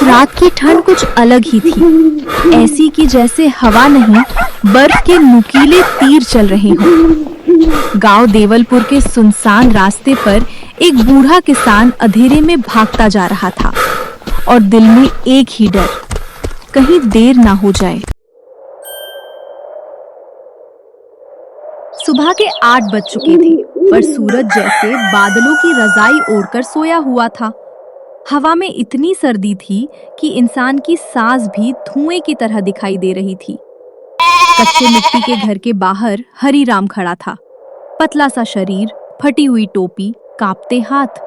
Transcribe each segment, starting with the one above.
रात की ठंड कुछ अलग ही थी, ऐसी कि जैसे हवा नहीं बर्फ के नुकीले तीर चल रहे हों। गांव देवलपुर के सुनसान रास्ते पर एक बूढ़ा किसान अंधेरे में भागता जा रहा था और दिल में एक ही डर, कहीं देर ना हो जाए। सुबह के 8 बज चुके थे, पर सूरज जैसे बादलों की रजाई ओढ़कर सोया हुआ था। हवा में इतनी सर्दी थी कि इंसान की सांस भी धुएं की तरह दिखाई दे रही थी। कच्चे मिट्टी के घर के बाहर हरीराम खड़ा था, पतला सा शरीर, फटी हुई टोपी, कांपते हाथ।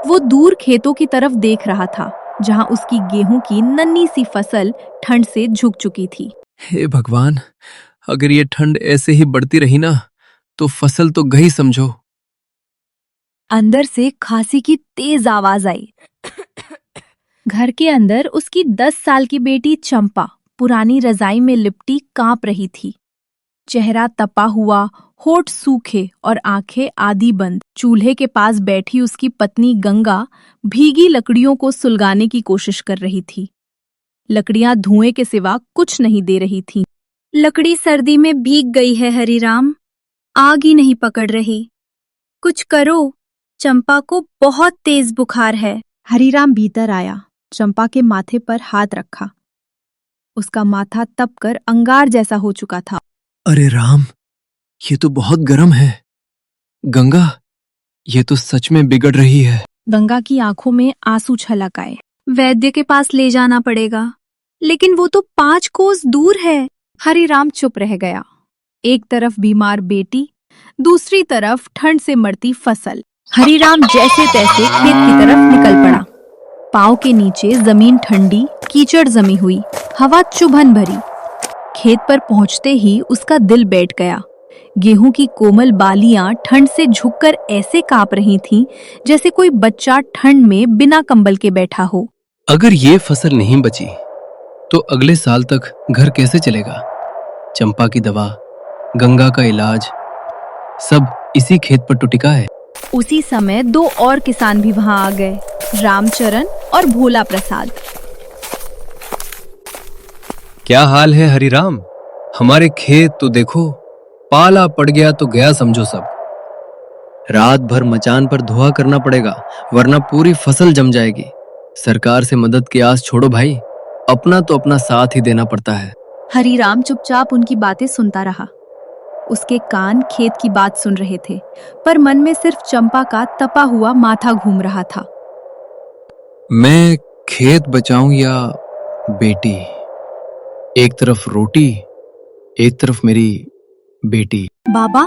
वो दूर खेतों की तरफ देख रहा था, जहां उसकी गेहूं की नन्ही सी फसल ठंड से झुक चुकी थी। हे भगवान, अगर ये ठंड ऐसे ही बढ़ती रही ना तो फसल तो गई समझो। अंदर से खांसी की तेज आवाज आई। घर के अंदर उसकी 10 साल की बेटी चंपा पुरानी रजाई में लिपटी कांप रही थी। चेहरा तपा हुआ, होठ सूखे और आंखें आधी बंद। चूल्हे के पास बैठी उसकी पत्नी गंगा भीगी लकड़ियों को सुलगाने की कोशिश कर रही थी। लकड़ियां धुएं के सिवा कुछ नहीं दे रही थीं। लकड़ी सर्दी में भीग गई है हरीराम, आग ही नहीं पकड़ रही। कुछ करो, चंपा को बहुत तेज बुखार है। हरीराम भीतर आया, चंपा के माथे पर हाथ रखा। उसका माथा तपकर अंगार जैसा हो चुका था। अरे राम, ये तो बहुत गर्म है। गंगा, ये तो सच में बिगड़ रही है। गंगा की आंखों में आंसू छलक आए। वैद्य के पास ले जाना पड़ेगा, लेकिन वो तो 5 कोस दूर है। हरीराम चुप रह गया। एक तरफ बीमार बेटी, दूसरी तरफ ठंड से मरती फसल। हरीराम जैसे तैसे खेत की तरफ निकल पड़ा। पांव के नीचे जमीन ठंडी, कीचड़ जमी हुई, हवा चुभन भरी। खेत पर पहुंचते ही उसका दिल बैठ गया। गेहूं की कोमल बालियां ठंड से झुककर ऐसे कांप रही थीं, जैसे कोई बच्चा ठंड में बिना कंबल के बैठा हो। अगर ये फसल नहीं बची तो अगले साल तक घर कैसे चलेगा? चंपा की दवा, गंगा का इलाज, सब इसी खेत पर टुटिका है। उसी समय 2 और किसान भी वहां आ गए, रामचरण और भोला प्रसाद। क्या हाल है हरिराम? हमारे खेत तो देखो, पाला पड़ गया तो गया समझो सब। रात भर मचान पर धुआं करना पड़ेगा, वरना पूरी फसल जम जाएगी। सरकार से मदद की आस छोड़ो भाई, अपना तो अपना साथ ही देना पड़ता है। हरीराम चुपचाप उनकी बातें सुनता रहा। उसके कान खेत की बात सुन रहे थे, पर मन में सिर्फ चंपा का तपा हुआ माथा घूम रहा था। मैं खेत बचाऊं या बेटी? एक तरफ रोटी, एक तरफ मेरी बेटी। बाबा,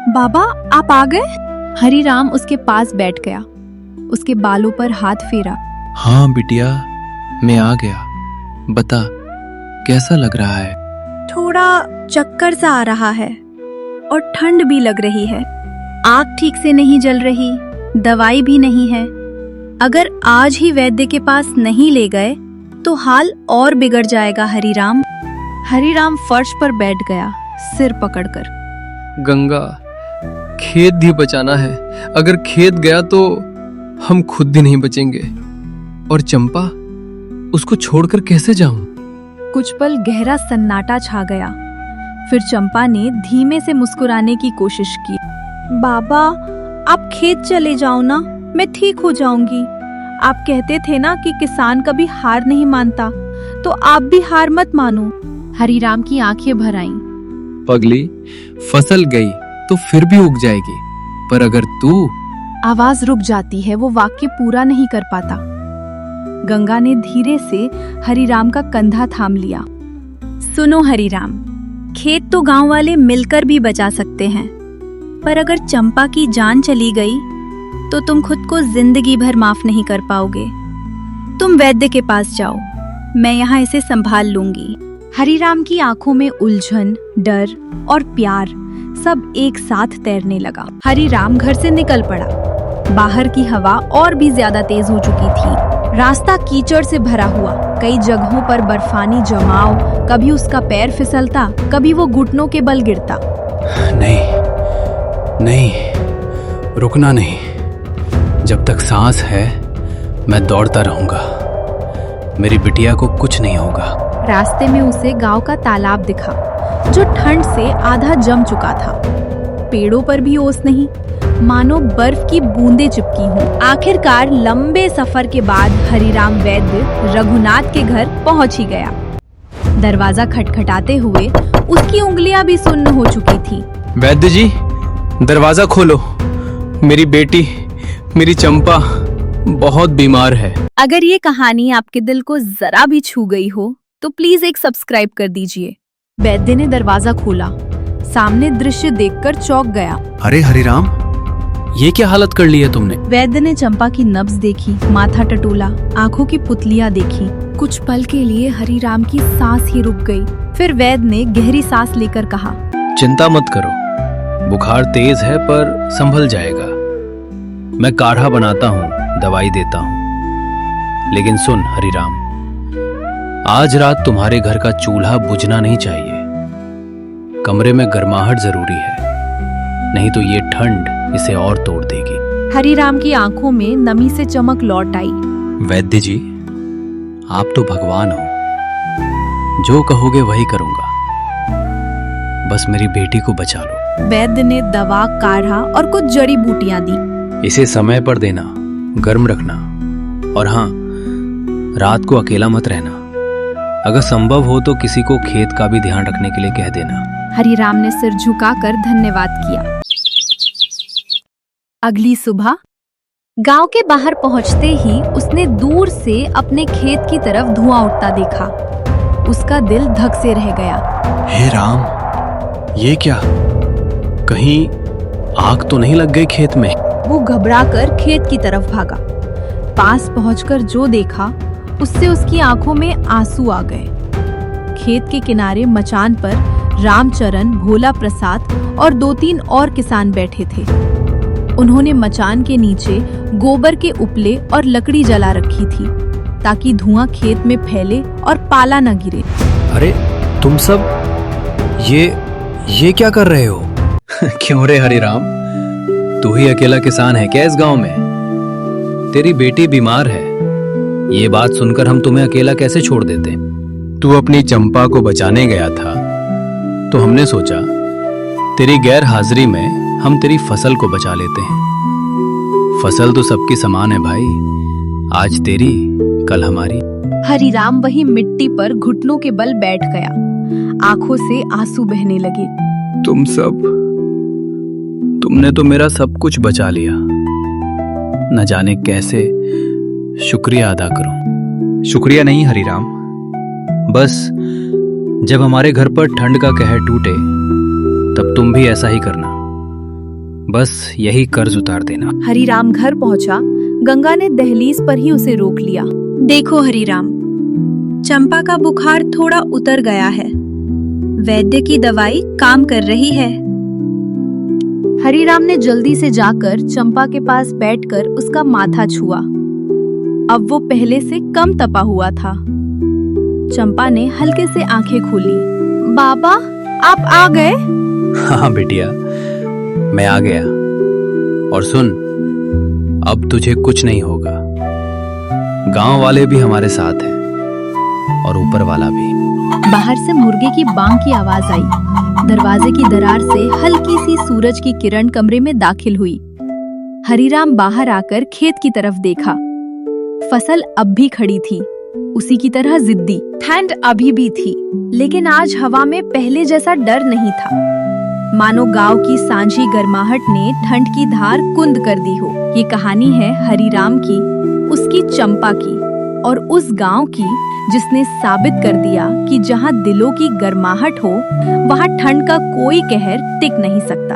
बाबा आप आ गए? हरीराम उसके पास बैठ गया, उसके बालों पर हाथ फेरा। हाँ बिटिया, मैं आ गया। बता, कैसा लग रहा है? थोड़ा चक्कर सा आ रहा है और ठंड भी लग रही है। आग ठीक से नहीं जल रही, दवाई भी नहीं है। अगर आज ही वैद्य के पास नहीं ले गए तो हाल और बिगड़ जाएगा हरीराम। हरीराम फर्श पर बैठ गया, सिर पकड़कर। गंगा, खेत भी बचाना है। अगर खेत गया तो हम खुद भी नहीं बचेंगे। और चंपा, उसको छोड़कर कैसे जाऊं? कुछ पल गहरा सन्नाटा छा गया। फिर चंपा ने धीमे से मुस्कुराने की कोशिश की। बाबा, आप खेत चले जाओ ना, मैं ठीक हो जाऊंगी। आप कहते थे ना कि किसान कभी हार नहीं मानता, तो आप भी हार मत मानो। हरीराम की आंखें भर आईं। पगली, फसल गई तो फिर भी उग जाएगी, पर अगर तू... आवाज रुक जाती है, वो वाक्य पूरा नहीं कर पाता। गंगा ने धीरे से हरीराम का कंधा थाम लिया। सुनो हरीराम, खेत तो गांव वाले मिलकर भी बचा सकते हैं, पर अगर चंपा की जान चली गई तो तुम खुद को जिंदगी भर माफ नहीं कर पाओगे। तुम वैद्य के पास जाओ, मैं यहाँ इसे संभाल लूंगी। हरीराम की आंखों में उलझन, डर और प्यार सब एक साथ तैरने लगा। हरीराम घर से निकल पड़ा। बाहर की हवा और भी ज्यादा तेज हो चुकी थी। रास्ता कीचड़ से भरा हुआ, कई जगहों पर बर्फानी जमाव, कभी उसका पैर फिसलता, कभी वो घुटनों के बल गिरता। नहीं नहीं, रुकना नहीं। जब तक सांस है मैं दौड़ता रहूंगा। मेरी बिटिया को कुछ नहीं होगा। रास्ते में उसे गांव का तालाब दिखा, जो ठंड से आधा जम चुका था। पेड़ों पर भी ओस नहीं, मानो बर्फ की बूंदें चिपकी हों। आखिरकार लंबे सफर के बाद हरिराम वैद्य रघुनाथ के घर पहुंच ही गया। दरवाजा खटखटाते हुए उसकी उंगलियां भी सुन्न हो चुकी थी। वैद्य जी, दरवाजा खोलो। मेरी बेटी, मेरी चंपा बहुत बीमार है। अगर ये कहानी आपके दिल को जरा भी छू गई हो तो प्लीज एक सब्सक्राइब कर दीजिए। वैद्य ने दरवाजा खोला, सामने दृश्य देखकर चौंक गया। अरे हरिराम, ये क्या हालत कर ली है तुमने? वैद्य ने चंपा की नब्ज देखी, माथा टटोला, आंखों की पुतलियां देखी। कुछ पल के लिए हरिराम की सांस ही रुक गई। फिर वैद्य ने गहरी सांस लेकर कहा, चिंता मत करो, बुखार तेज है पर संभल जाएगा। मैं काढ़ा बनाता हूँ, दवाई देता हूँ। लेकिन सुन हरिराम, आज रात तुम्हारे घर का चूल्हा बुझना नहीं चाहिए। कमरे में गर्माहट जरूरी है, नहीं तो ये ठंड इसे और तोड़ देगी। हरिराम की आंखों में नमी से चमक लौट आई। वैद्य जी, आप तो भगवान हो, जो कहोगे वही करूंगा। बस मेरी बेटी को बचा लो। वैद्य ने दवा, काढ़ा और कुछ जड़ी बूटियां दी। इसे समय पर देना, गर्म रखना, और हाँ, रात को अकेला मत रहना। अगर संभव हो तो किसी को खेत का भी ध्यान रखने के लिए कह देना। हरिराम ने सिर झुकाकर धन्यवाद किया। अगली सुबह गांव के बाहर पहुंचते ही उसने दूर से अपने खेत की तरफ धुआं उठता देखा। उसका दिल धक से रह गया। हे राम, ये क्या? कहीं आग तो नहीं लग गई खेत में? वो घबराकर खेत की तरफ भागा। पास पहुंचकर जो देखा, उससे उसकी आंखों में आंसू आ गए। खेत के किनारे मचान पर रामचरण, भोला प्रसाद और 2-3 और किसान बैठे थे। उन्होंने मचान के नीचे गोबर के उपले और लकड़ी जला रखी थी, ताकि धुआं खेत में फैले और पाला न गिरे। अरे तुम सब ये क्या कर रहे हो? क्यों रे हरिराम, तू ही अकेला किसान है क्या इस गांव में? तेरी बेटी बीमार है, ये बात सुनकर हम तुम्हें अकेला कैसे छोड़ देते? तू अपनी चंपा को बचाने गया था, तो हमने सोचा तेरी गैर हाजिरी में हम तेरी फसल को बचा लेते हैं। फसल तो सबकी समान है भाई, आज तेरी कल हमारी। हरिराम वही मिट्टी पर घुटनों के बल बैठ गया। आंखों से आंसू बहने लगे। तुमने तो मेरा सब कुछ बचा लिया, न जाने कैसे शुक्रिया अदा करूं। शुक्रिया नहीं हरिराम, बस जब हमारे घर पर ठंड का कहर टूटे तब तुम भी ऐसा ही करना। बस यही कर्ज उतार देना। हरिराम घर पहुंचा। गंगा ने दहलीज पर ही उसे रोक लिया। देखो हरिराम, चंपा का बुखार थोड़ा उतर गया है। वैद्य की दवाई काम कर रही है। हरिराम ने जल्दी से जाकर चंपा के पास बैठकर उसका माथा छुआ। अब वो पहले से कम तपा हुआ था। चंपा ने हल्के से आंखें खोली। बाबा, आप आ गए? हाँ बेटिया, मैं आ गया। और सुन, अब तुझे कुछ नहीं होगा। गांव वाले भी हमारे साथ हैं और ऊपर वाला भी। बाहर से मुर्गे की बांग की आवाज आई। दरवाजे की दरार से हल्की सी सूरज की किरण कमरे में दाखिल हुई। हरिराम बाहर आकर खेत की तरफ देखा। फसल अब भी खड़ी थी, उसी की तरह जिद्दी। ठंड अभी भी थी, लेकिन आज हवा में पहले जैसा डर नहीं था। मानो गांव की सांझी गर्माहट ने ठंड की धार कुंद कर दी हो। ये कहानी है हरिराम की, उसकी चंपा की और उस गांव की जिसने साबित कर दिया कि जहां दिलों की गर्माहट हो, वहां ठंड का कोई कहर टिक नहीं सकता।